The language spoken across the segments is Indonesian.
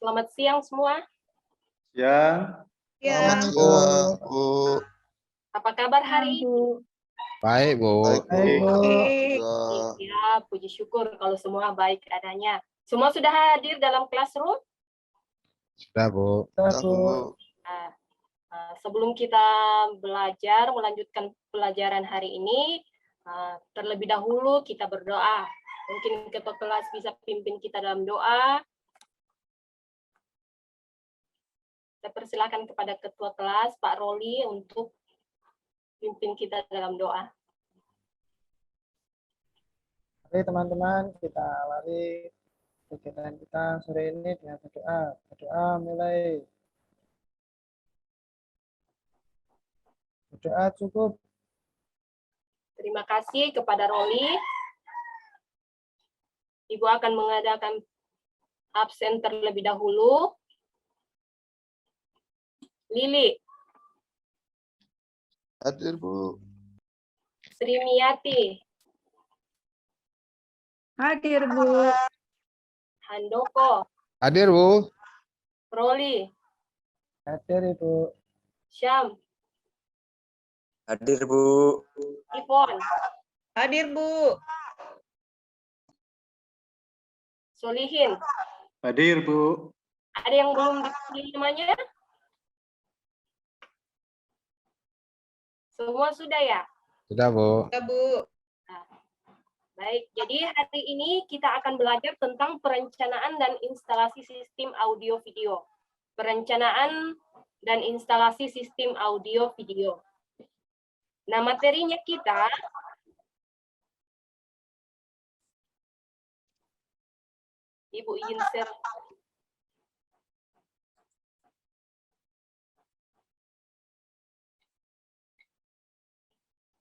Selamat siang semua. Ya, Selamat Ya, siang, Bu. Apa kabar hari ini? Baik, Bu. Baik, Bu. baik. Alhamdulillah. Ya, puji syukur kalau semua baik adanya. Semua sudah hadir dalam classroom? Sudah, Bu. Sudah, Bu. Sebelum kita belajar, melanjutkan pelajaran hari ini, terlebih dahulu kita berdoa. Mungkin ketua kelas bisa pimpin kita dalam doa. Saya persilakan kepada ketua kelas, Pak Roli, untuk pimpin kita dalam doa. Oke teman-teman, kita awali kegiatan kita sore ini dengan berdoa. Berdoa mulai. Berdoa cukup. Terima kasih kepada Roli. Ibu akan mengadakan absen terlebih dahulu. Lili, Hadir, Bu. Sri Miyati, Hadir, Bu. Handoko, Hadir, Bu. Roli, Hadir Ibu. Syam, Hadir, Bu. Ivon, Hadir, Bu. Solihin. hadir Bu. Ada yang belum dipilih namanya? Semua sudah ya? Sudah, Bu. Ya, Bu. Baik, jadi hari ini kita akan belajar tentang perencanaan dan instalasi sistem audio video. Perencanaan dan instalasi sistem audio video. Nah, materinya kita Ibu izin share.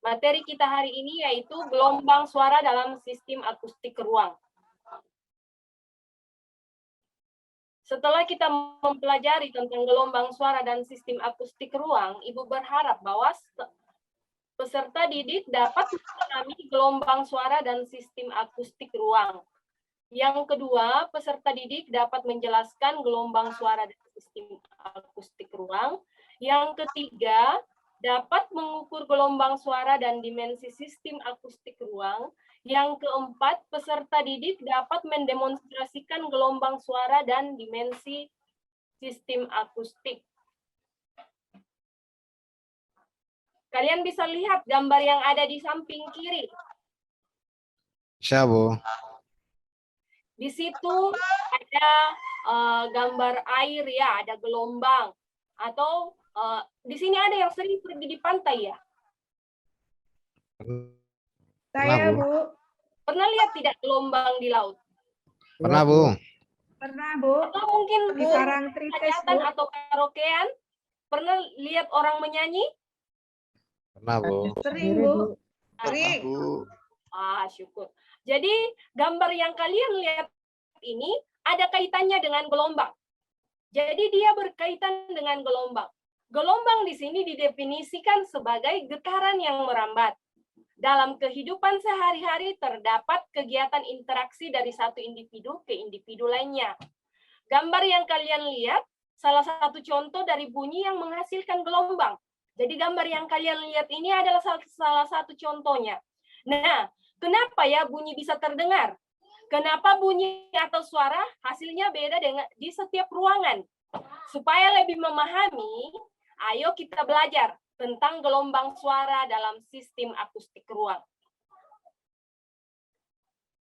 Materi kita hari ini yaitu gelombang suara dalam sistem akustik ruang. Setelah kita mempelajari tentang gelombang suara dan sistem akustik ruang, Ibu berharap bahwa peserta didik dapat memahami gelombang suara dan sistem akustik ruang. Yang kedua, peserta didik dapat menjelaskan gelombang suara dan sistem akustik ruang. Yang ketiga, dapat mengukur gelombang suara dan dimensi sistem akustik ruang. Yang keempat, peserta didik dapat mendemonstrasikan gelombang suara dan dimensi sistem akustik. Kalian bisa lihat gambar yang ada di samping kiri. Bisa, Bu. Di situ ada gambar air ya, ada gelombang. Atau di sini ada yang sering pergi di pantai ya? Saya, Bu. Bu. Pernah lihat tidak gelombang di laut? Pernah, Bu. Pernah, Bu. Atau mungkin Di Parangtritis, hajatan Bu. atau karaokean? Pernah lihat orang menyanyi? Pernah, Bu. Sering, Sendiri, Bu. Bu. Sering. Bu. Syukur. Jadi gambar yang kalian lihat ini ada kaitannya dengan gelombang. Jadi dia berkaitan dengan gelombang. Gelombang di sini didefinisikan sebagai getaran yang merambat. Dalam kehidupan sehari-hari terdapat kegiatan interaksi dari satu individu ke individu lainnya. Gambar yang kalian lihat, salah satu contoh dari bunyi yang menghasilkan gelombang. Jadi gambar yang kalian lihat ini adalah salah satu contohnya. Nah, kenapa ya bunyi bisa terdengar? Kenapa bunyi atau suara hasilnya beda dengan di setiap ruangan? Supaya lebih memahami, ayo kita belajar tentang gelombang suara dalam sistem akustik ruang.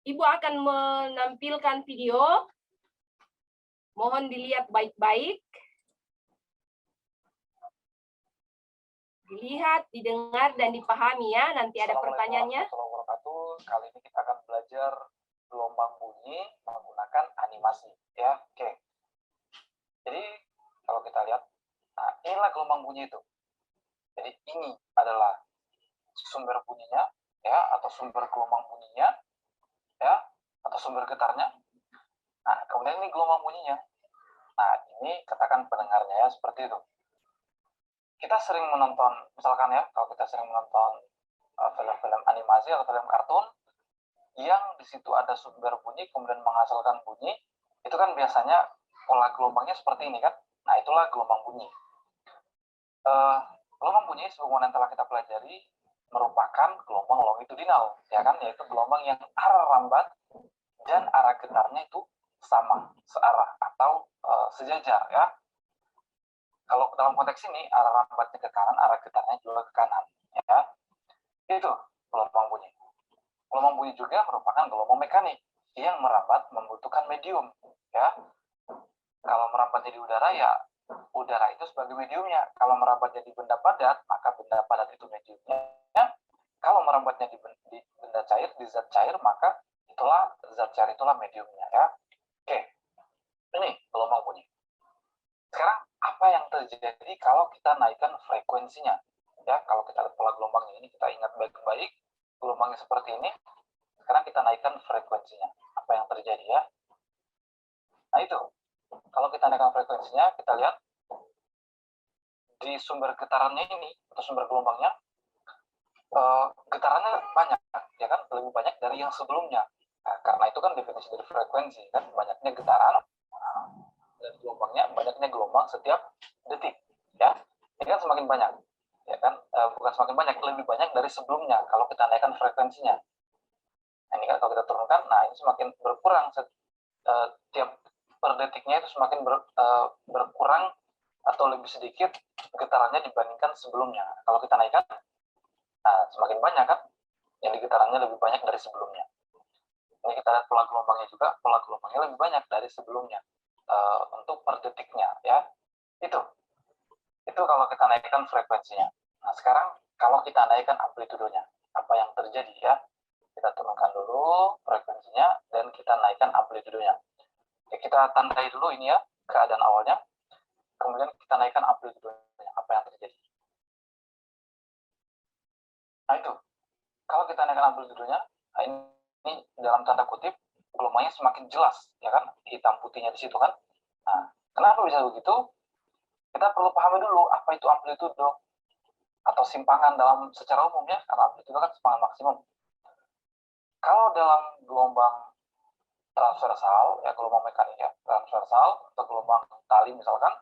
Ibu akan menampilkan video. Mohon dilihat baik-baik. Dilihat, didengar, dan dipahami ya. Nanti ada pertanyaannya. Kali ini kita akan belajar gelombang bunyi menggunakan animasi. Ya, oke. Jadi kalau kita lihat, nah inilah gelombang bunyi itu. Jadi ini adalah sumber bunyinya, ya, atau sumber gelombang bunyinya, ya, atau sumber getarnya. Nah, kemudian ini gelombang bunyinya. Nah, ini katakan pendengarnya ya, seperti itu. Kita sering menonton, misalkan ya, kalau kita sering menonton film-film animasi atau film kartun, yang di situ ada sumber bunyi, kemudian menghasilkan bunyi, itu kan biasanya pola gelombangnya seperti ini kan. Nah, itulah gelombang bunyi. Gelombang bunyi sebagaimana yang telah kita pelajari merupakan gelombang longitudinal, ya kan, yaitu gelombang yang arah rambat dan arah getarnya itu sama, searah atau sejajar, ya. Kalau dalam konteks ini arah rambatnya ke kanan, arah getarnya juga ke kanan, ya. Itu gelombang bunyi. Gelombang bunyi juga merupakan gelombang mekanik yang merambat membutuhkan medium, ya. Kalau merambatnya di udara, ya udara itu sebagai mediumnya. Kalau merambatnya di benda padat, maka benda padat itu mediumnya. Kalau merambatnya di benda cair, di zat cair, maka itulah zat cair itulah mediumnya, ya. Oke, ini gelombang bunyi. Sekarang apa yang terjadi kalau kita naikkan frekuensinya? Ya, kalau kita lihat pola gelombangnya ini, kita ingat baik-baik gelombangnya seperti ini. Sekarang kita naikkan frekuensinya. Apa yang terjadi, ya? Nah, itu. Kalau kita naikkan frekuensinya, kita lihat di sumber getarannya ini atau sumber gelombangnya, getarannya banyak, ya kan, lebih banyak dari yang sebelumnya. Nah, karena itu kan definisi dari frekuensi, kan banyaknya getaran dan gelombangnya, banyaknya gelombang setiap detik, ya. Ini kan semakin banyak, ya kan, bukan semakin banyak, lebih banyak dari sebelumnya kalau kita naikkan frekuensinya. Nah, ini kan kalau kita turunkan, nah ini semakin berkurang tiap per detiknya itu semakin berkurang atau lebih sedikit getarannya dibandingkan sebelumnya. Kalau kita naikkan, nah semakin banyak kan, yang getarannya lebih banyak dari sebelumnya. Ini kita lihat pola gelombangnya juga, pola gelombangnya lebih banyak dari sebelumnya untuk per detiknya, ya. Itu kalau kita naikkan frekuensinya. Nah, sekarang kalau kita naikkan amplitudonya, apa yang terjadi, ya? Kita turunkan dulu frekuensinya dan kita naikkan amplitudonya. Ya, kita tandai dulu ini, ya, keadaan awalnya. Kemudian kita naikkan amplitudonya, apa yang terjadi. Nah, itu. Kalau kita naikkan amplitudonya, nah ini dalam tanda kutip, gelombangnya semakin jelas, ya kan? Hitam putihnya di situ kan. Nah, kenapa bisa begitu? Kita perlu pahami dulu apa itu amplitudo atau simpangan dalam secara umum, ya, karena amplitudo kan simpangan maksimum. Kalau dalam gelombang transversal, ya gelombang mekanik, ya, transversal atau gelombang tali misalkan,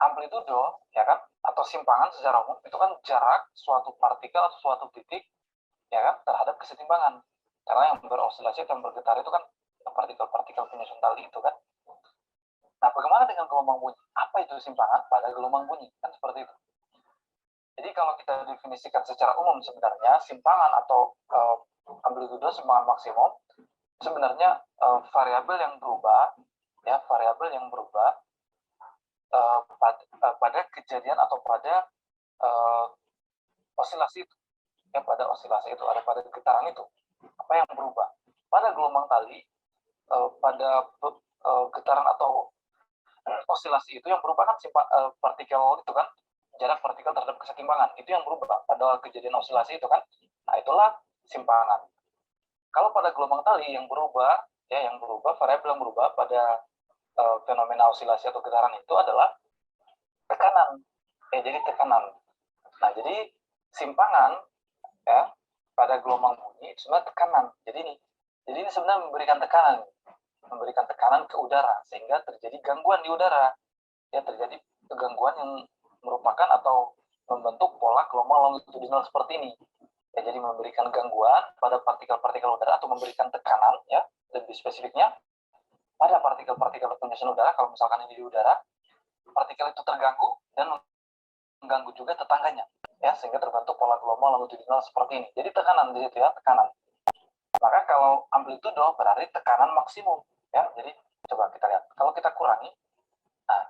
amplitudo, ya kan, atau simpangan secara umum itu kan jarak suatu partikel atau suatu titik, ya kan, terhadap kesetimbangan. Karena yang beroscilasi atau yang bergetar itu kan partikel-partikel penyusun tali itu kan. Nah, bagaimana dengan gelombang bunyi? Apa itu simpangan pada gelombang bunyi? Kan seperti itu. Jadi kalau kita definisikan secara umum sebenarnya simpangan atau amplitudo simpangan maksimum sebenarnya variabel yang berubah, ya, variabel yang berubah pada kejadian atau pada osilasi itu, ya, pada osilasi itu, ada pada getaran itu. Apa yang berubah pada gelombang tali, pada getaran atau osilasi itu yang berubah kan partikel itu kan, jarak partikel terhadap kesetimbangan itu yang berubah pada kejadian osilasi itu kan. Nah, itulah simpangan. Kalau pada gelombang tali yang berubah, ya, yang berubah, variabel yang berubah pada fenomena osilasi atau getaran itu adalah tekanan. Jadi tekanan. Nah, jadi simpangan, ya, pada gelombang bunyi sebenarnya tekanan. Jadi ini sebenarnya memberikan tekanan ke udara sehingga terjadi gangguan di udara. Ya, terjadi gangguan yang merupakan atau membentuk pola gelombang longitudinal seperti ini. Ya, jadi memberikan gangguan pada partikel-partikel udara atau memberikan tekanan, ya, lebih spesifiknya pada partikel-partikel penyusun udara. Kalau misalkan ini di udara, partikel itu terganggu dan mengganggu juga tetangganya, ya, sehingga terbentuk pola gelombang longitudinal seperti ini. Jadi tekanan di situ, ya, tekanan. Maka kalau amplitudo berarti tekanan maksimum, ya. Jadi coba kita lihat, kalau kita kurangi, nah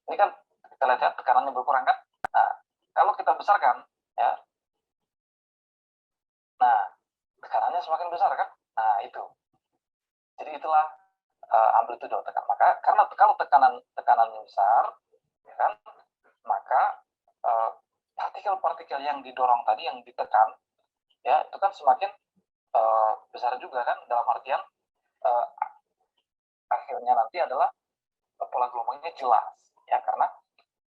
ini kan kita lihat, ya, tekanannya berkurang kan. Nah, kalau kita besarkan, ya, nah tekanannya semakin besar kan. Nah, itu. Jadi itulah amplitudo tekan. Maka karena kalau tekanannya besar, ya kan, maka partikel-partikel yang didorong tadi, yang ditekan, ya, itu kan semakin besar juga kan, dalam artian akhirnya nanti adalah pola gelombangnya jelas, ya, karena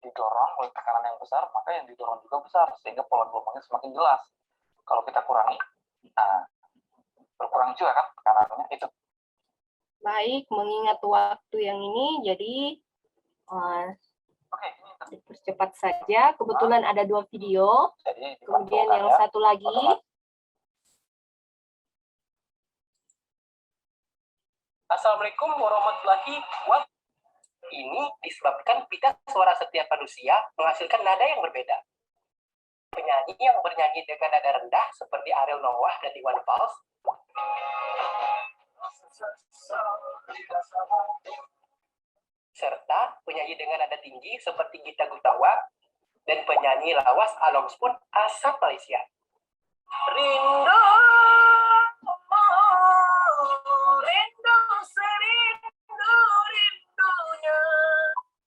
didorong oleh tekanan yang besar, maka yang didorong juga besar sehingga pola gelombangnya semakin jelas. Kalau kita kurangi, nah berkurang juga kan tekanannya itu. Baik, mengingat waktu yang ini, jadi Oke, ini dipercepat saja. Kebetulan ada 2 video. jadi Kemudian dibantukan yang ya. satu lagi. Assalamualaikum warahmatullahi wabarakatuh. Ini disebabkan pita suara setiap manusia menghasilkan nada yang berbeda. Penyanyi yang bernyanyi dengan nada rendah seperti Ariel Noah dan Iwan Fals, serta penyanyi dengan nada tinggi seperti Gita Gutawa dan penyanyi lawas Along pun asal Malaysia. Rindu, rindu serindu rindunya.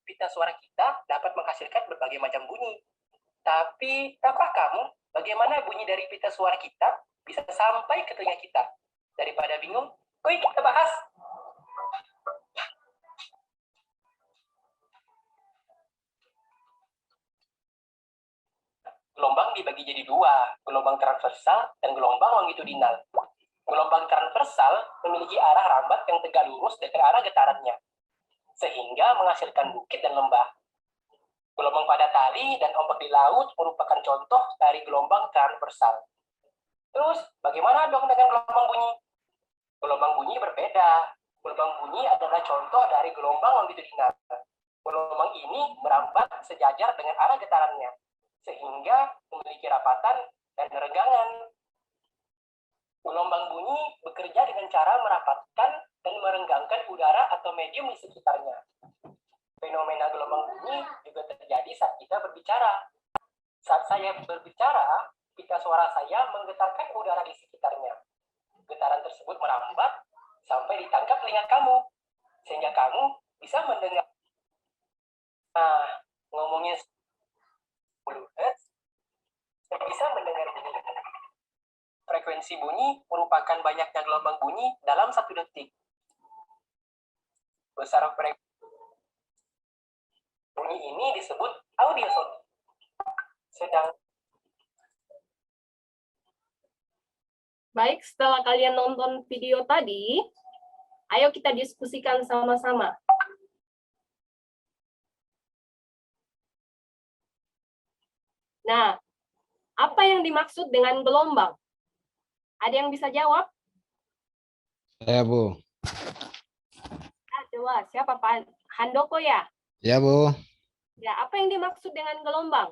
Pita suara kita dapat menghasilkan berbagai macam bunyi. Tapi, tahukah kamu bagaimana bunyi dari pita suara kita bisa sampai ke telinga kita? Daripada bingung, yuk kita bahas. Gelombang dibagi jadi 2, gelombang transversal dan gelombang longitudinal. Gelombang transversal memiliki arah rambat yang tegak lurus dengan arah getarannya, sehingga menghasilkan bukit dan lembah. Gelombang pada tali dan ombak di laut merupakan contoh dari gelombang transversal. Terus, bagaimana dong dengan gelombang bunyi? Gelombang bunyi berbeda. Gelombang bunyi adalah contoh dari gelombang longitudinal. Gelombang ini merambat sejajar dengan arah getarannya, sehingga memiliki rapatan dan renggangan. Gelombang bunyi bekerja dengan cara merapatkan dan merenggangkan udara atau medium di sekitarnya. Fenomena gelombang bunyi juga terjadi saat kita berbicara. Saat saya berbicara, pita suara saya menggetarkan udara di sekitarnya. Getaran tersebut merambat sampai ditangkap telinga kamu, sehingga kamu bisa mendengar. Nah, ngomongin 10 Hz, bisa mendengar bunyi. Frekuensi bunyi merupakan banyaknya gelombang bunyi dalam 1 detik. Besar frekuensi bunyi ini disebut audiosonik. Baik, setelah kalian nonton video tadi, ayo kita diskusikan sama-sama. Nah, apa yang dimaksud dengan gelombang? Ada yang bisa jawab? Saya, Bu. Nah, coba, siapa Pak Handoko ya? Ya, Bu. Ya, apa yang dimaksud dengan gelombang?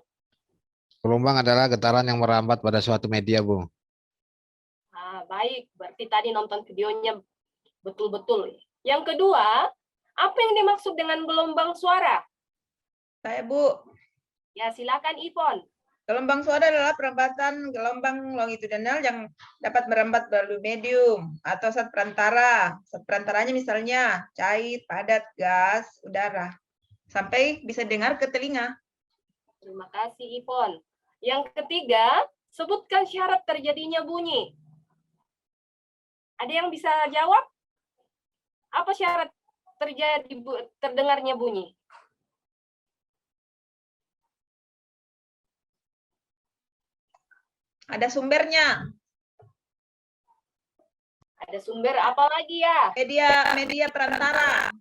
Gelombang adalah getaran yang merambat pada suatu media, Bu. Nah, baik, berarti tadi nonton videonya betul-betul. Yang kedua, apa yang dimaksud dengan gelombang suara? Saya Bu, Ya, silakan Ivon. gelombang suara adalah perambatan gelombang longitudinal yang dapat merambat melalui medium atau zat perantara. Zat perantaranya misalnya cair, padat, gas, udara. Sampai bisa dengar ke telinga. Terima kasih Ivon. Yang ketiga, sebutkan syarat terjadinya bunyi. Ada yang bisa jawab? Apa syarat terdengarnya bunyi? Ada sumbernya. Ada sumber apa lagi ya? Media perantara.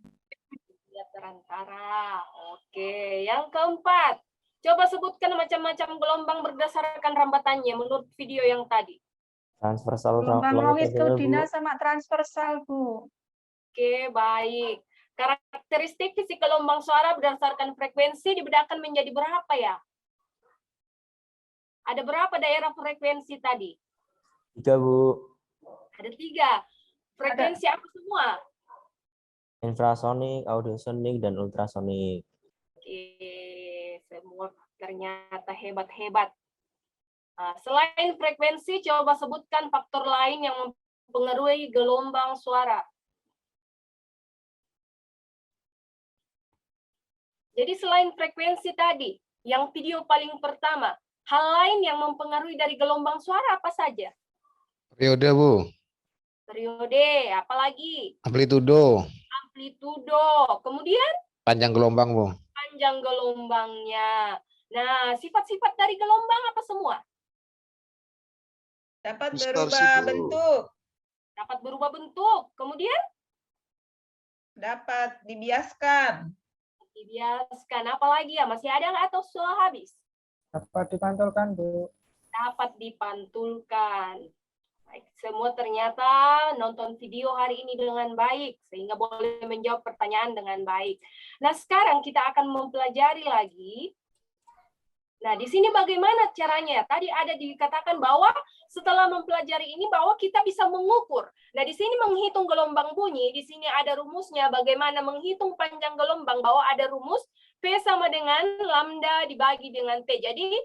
Media perantara. Oke, yang keempat. Coba sebutkan macam-macam gelombang berdasarkan rambatannya menurut video yang tadi. Transversal Gelombang longitudinal, longitudinal sama transversal, Bu. Oke, baik. Karakteristik fisik gelombang suara berdasarkan frekuensi dibedakan menjadi berapa ya? Ada berapa daerah frekuensi tadi? 3, Bu. Ada 3. Frekuensi apa semua? Infrasonik, audiosonik, dan ultrasonik. Oke, semua ternyata hebat-hebat. Nah, selain frekuensi, coba sebutkan faktor lain yang mempengaruhi gelombang suara. Jadi selain frekuensi tadi, yang video paling pertama, hal lain yang mempengaruhi dari gelombang suara apa saja? Periode, Bu. Periode, apalagi? Amplitudo. Amplitudo. Kemudian? Panjang gelombang, Bu. Panjang gelombangnya. Nah, sifat-sifat dari gelombang apa semua? Dapat Distorsi, berubah Bu. bentuk. Dapat berubah bentuk. Kemudian? Dapat dibiaskan. Dibiaskan. Apalagi ya? Masih ada nggak atau sudah habis? Dapat dipantulkan, Bu. Dapat dipantulkan. Baik, semua ternyata nonton video hari ini dengan baik, sehingga boleh menjawab pertanyaan dengan baik. Nah, sekarang kita akan mempelajari lagi. Nah, di sini bagaimana caranya? Tadi ada dikatakan bahwa setelah mempelajari ini bahwa kita bisa mengukur. Nah, di sini menghitung gelombang bunyi, di sini ada rumusnya bagaimana menghitung panjang gelombang, bahwa ada rumus P sama dengan lambda dibagi dengan T. Jadi,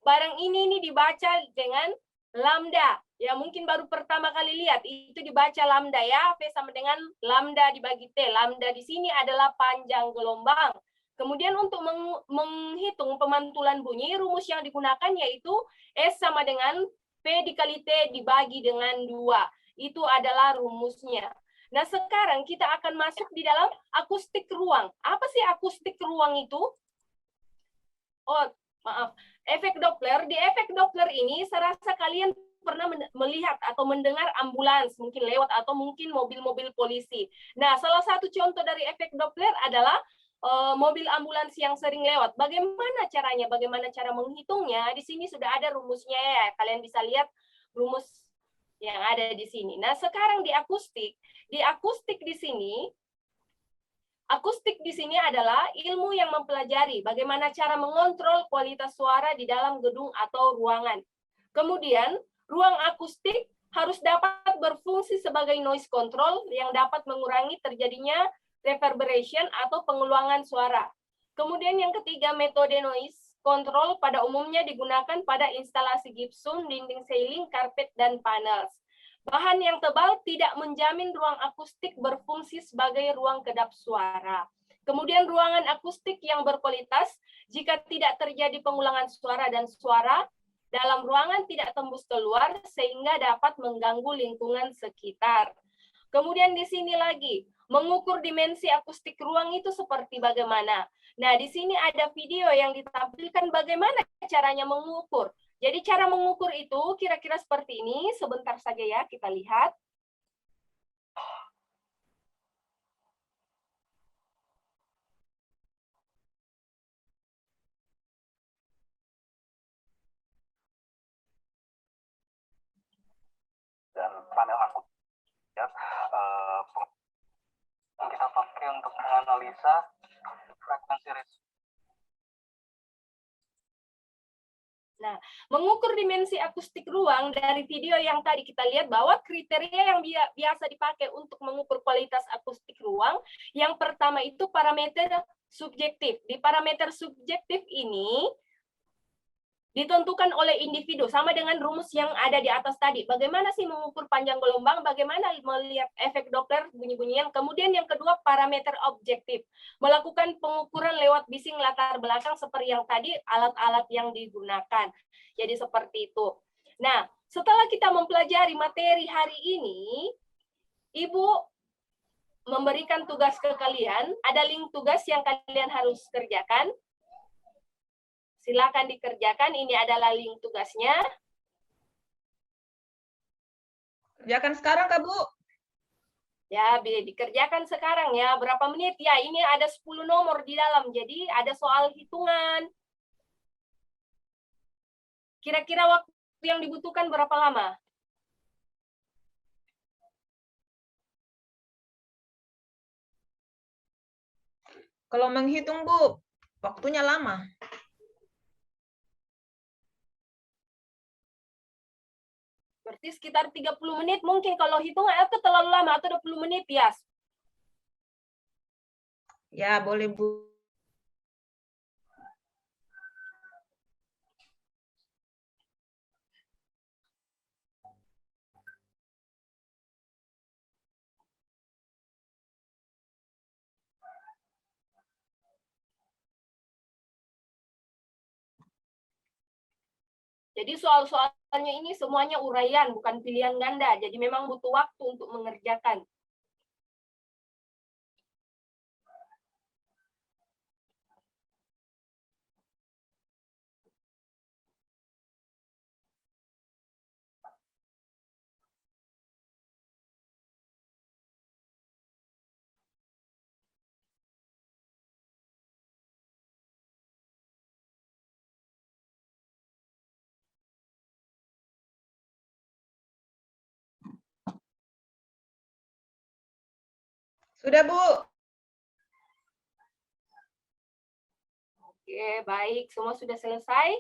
barang ini dibaca dengan lambda. Ya, mungkin baru pertama kali lihat, itu dibaca lambda ya, P sama dengan lambda dibagi T. Lambda di sini adalah panjang gelombang. Kemudian untuk menghitung pemantulan bunyi, rumus yang digunakan yaitu S sama dengan P dikali T dibagi dengan 2. Itu adalah rumusnya. Nah, sekarang kita akan masuk di dalam akustik ruang. Apa sih akustik ruang itu? Oh, maaf. Efek Doppler. Di efek Doppler ini, saya rasa kalian pernah melihat atau mendengar ambulans mungkin lewat atau mungkin mobil-mobil polisi. Nah, salah satu contoh dari efek Doppler adalah mobil ambulans yang sering lewat. Bagaimana caranya? Bagaimana cara menghitungnya? Di sini sudah ada rumusnya ya. Kalian bisa lihat rumus yang ada di sini. Nah, sekarang di akustik di sini adalah ilmu yang mempelajari bagaimana cara mengontrol kualitas suara di dalam gedung atau ruangan. Kemudian, ruang akustik harus dapat berfungsi sebagai noise control yang dapat mengurangi terjadinya reverberation atau pengulangan suara. Kemudian yang ketiga, metode noise control pada umumnya digunakan pada instalasi gipsum, dinding ceiling, karpet, dan panels. Bahan yang tebal tidak menjamin ruang akustik berfungsi sebagai ruang kedap suara. Kemudian ruangan akustik yang berkualitas jika tidak terjadi pengulangan suara dan suara dalam ruangan tidak tembus keluar sehingga dapat mengganggu lingkungan sekitar. Kemudian di sini lagi, mengukur dimensi akustik ruang itu seperti bagaimana. Nah, di sini ada video yang ditampilkan bagaimana caranya mengukur. Jadi cara mengukur itu kira-kira seperti ini. Sebentar saja ya, kita lihat. Dan panel akustik ya, yang kita pakai untuk menganalisa frekuensi resonans. Nah, mengukur dimensi akustik ruang dari video yang tadi kita lihat bahwa kriteria yang biasa dipakai untuk mengukur kualitas akustik ruang, yang pertama itu parameter subjektif. Di parameter subjektif ini ditentukan oleh individu, sama dengan rumus yang ada di atas tadi. Bagaimana sih mengukur panjang gelombang, bagaimana melihat efek Doppler bunyi-bunyian. Kemudian yang kedua, parameter objektif. Melakukan pengukuran lewat bising latar belakang seperti yang tadi, alat-alat yang digunakan. Jadi seperti itu. Nah, setelah kita mempelajari materi hari ini, Ibu memberikan tugas ke kalian, ada link tugas yang kalian harus kerjakan. Silakan dikerjakan, ini adalah link tugasnya. Kerjakan sekarang, Kak Bu. Ya, dikerjakan sekarang ya. Berapa menit? Ya, ini ada 10 nomor di dalam. Jadi ada soal hitungan. Kira-kira waktu yang dibutuhkan berapa lama? Kalau menghitung, Bu, waktunya lama. Berarti sekitar 30 menit mungkin kalau hitungan itu terlalu lama atau 20 menit ya. Ya, boleh, Bu. Jadi soal-soalnya ini semuanya uraian, bukan pilihan ganda. Jadi memang butuh waktu untuk mengerjakan. Sudah, Bu. Oke, baik. Semua sudah selesai?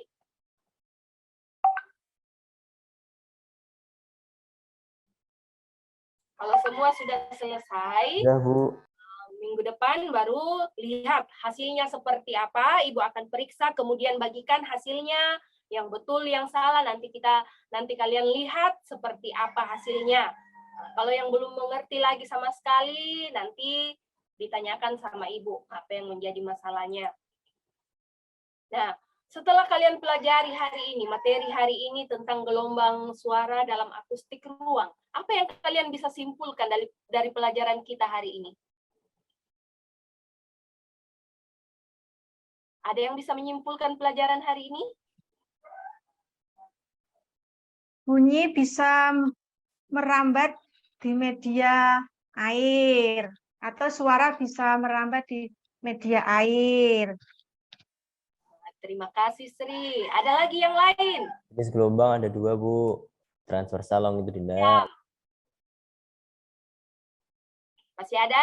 Kalau semua sudah selesai, Sudah, Bu. minggu depan baru lihat hasilnya seperti apa. Ibu akan periksa, kemudian bagikan hasilnya, yang betul, yang salah. Nanti kalian lihat seperti apa hasilnya. Nah, kalau yang belum mengerti lagi sama sekali, nanti ditanyakan sama ibu apa yang menjadi masalahnya. Nah, setelah kalian pelajari hari ini, materi hari ini tentang gelombang suara dalam akustik ruang, apa yang kalian bisa simpulkan dari pelajaran kita hari ini? Ada yang bisa menyimpulkan pelajaran hari ini? Bunyi bisa merambat di media air atau suara bisa merambat di media air. Terima kasih, Sri. Ada lagi yang lain? Jenis gelombang ada 2, Bu. Transversal longitudinal. Ya. Masih ada?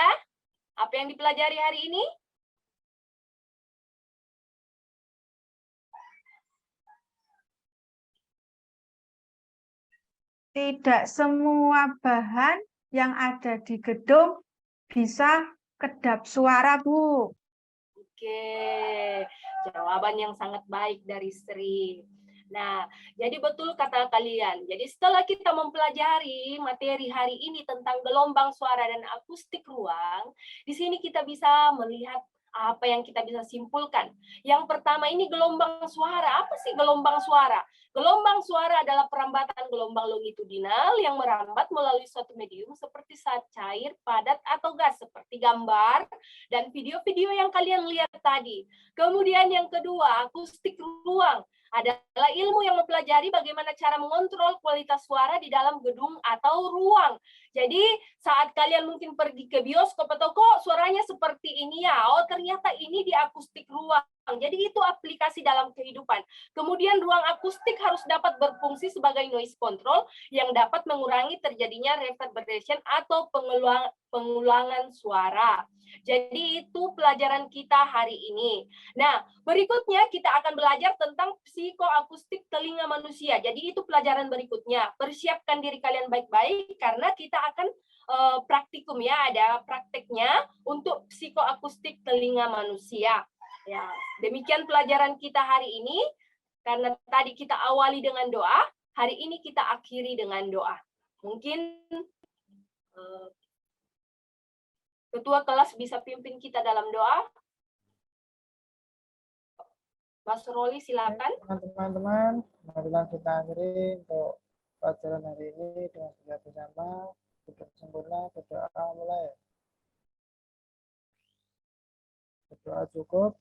Apa yang dipelajari hari ini? Tidak semua bahan yang ada di gedung bisa kedap suara, Bu. Oke, jawaban yang sangat baik dari Sri. Nah, jadi betul kata kalian. Jadi setelah kita mempelajari materi hari ini tentang gelombang suara dan akustik ruang, di sini kita bisa melihat apa yang kita bisa simpulkan. Yang pertama ini gelombang suara. Apa sih gelombang suara? Gelombang suara adalah perambatan gelombang longitudinal yang merambat melalui suatu medium seperti saat cair, padat, atau gas, seperti gambar dan video-video yang kalian lihat tadi. Kemudian yang kedua, akustik ruang adalah ilmu yang mempelajari bagaimana cara mengontrol kualitas suara di dalam gedung atau ruang. Jadi saat kalian mungkin pergi ke bioskop atau kok suaranya seperti ini ya, oh ternyata ini di akustik ruang. Jadi itu aplikasi dalam kehidupan. Kemudian ruang akustik harus dapat berfungsi sebagai noise control yang dapat mengurangi terjadinya reverberation atau pengulangan suara. Jadi itu pelajaran kita hari ini. Nah, berikutnya kita akan belajar tentang psikoakustik telinga manusia. Jadi itu pelajaran berikutnya. Persiapkan diri kalian baik-baik karena kita akan praktikum ya, ada prakteknya untuk psikoakustik telinga manusia. Ya, demikian pelajaran kita hari ini. Karena tadi kita awali dengan doa, hari ini kita akhiri dengan doa. Mungkin ketua kelas bisa pimpin kita dalam doa. Mas Roli, silakan. Teman-teman, marilah kita akhiri untuk pelajaran hari ini dengan bersama. Untuk sempurna, berdoa mulai. Berdoa cukup.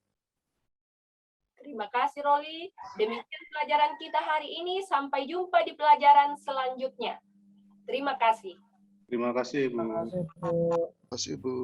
Terima kasih, Roli. Demikian pelajaran kita hari ini. Sampai jumpa di pelajaran selanjutnya. Terima kasih. Terima kasih, Bu. Terima kasih, Bu. Terima kasih, Bu.